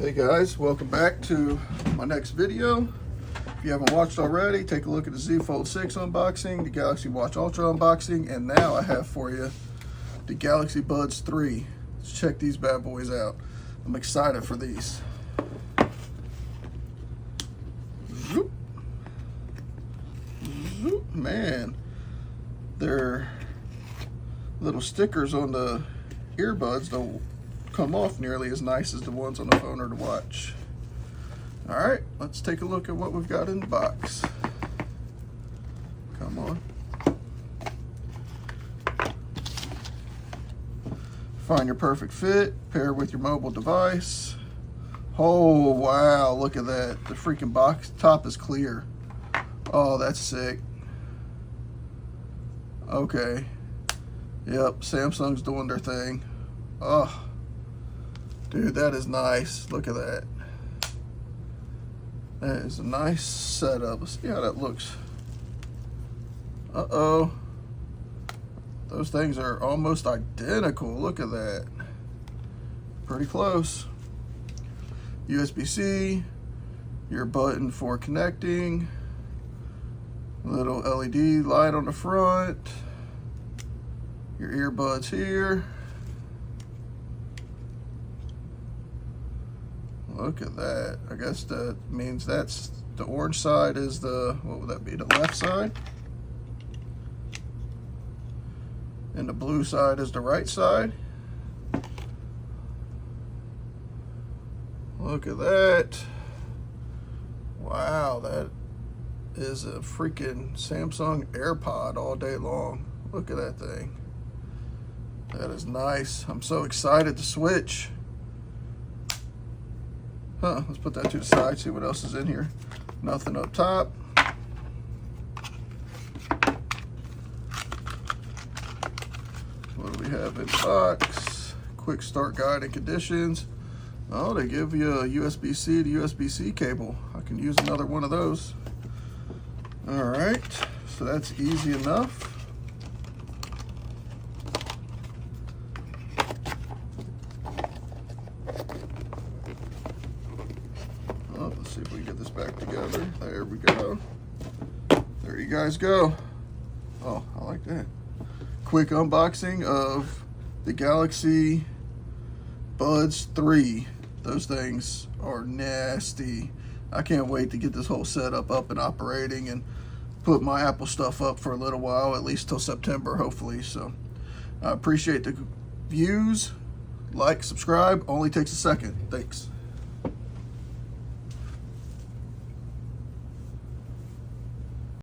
Hey guys, welcome back to my next video. If you haven't watched already, take a look at the Z Fold 6 unboxing, the Galaxy Watch Ultra unboxing, and now I have for you the Galaxy Buds 3. Let's check these bad boys out. I'm excited for these. Zoop. Zoop. Man, their little stickers on the earbuds don't come off nearly as nice as the ones on the phone or the watch. All right, let's take a look at what we've got in the box. Come on. Find your perfect fit, pair with your mobile device. Oh, wow, look at that. The freaking box top is clear. Oh, that's sick. Okay. Yep, Samsung's doing their thing. Oh. Dude, that is nice. Look at that. That is a nice setup. Let's see how that looks. Uh-oh. Those things are almost identical. Look at that. Pretty close. USB-C. Your button for connecting. Little LED light on the front. Your earbuds here. Look at that. I guess that means that's the orange side is the, what would that be, the left side? And the blue side is the right side. Look at that. Wow, that is a freaking Samsung AirPod all day long. Look at that thing. That is nice. I'm so excited to switch. Let's put that to the side, see what else is in here. Nothing up top. What do we have in the box? Quick start guide and conditions. Oh, they give you a USB-C to USB-C cable. I can use another one of those. All right, so that's easy enough. Let's see if we can get this back together. There we go. There you guys go. Oh, I like that. Quick unboxing of the Galaxy Buds 3. Those things are nasty. I can't wait to get this whole setup up and operating and put my Apple stuff up for a little while, at least till September, hopefully. So I appreciate the views. Like, subscribe, only takes a second. Thanks.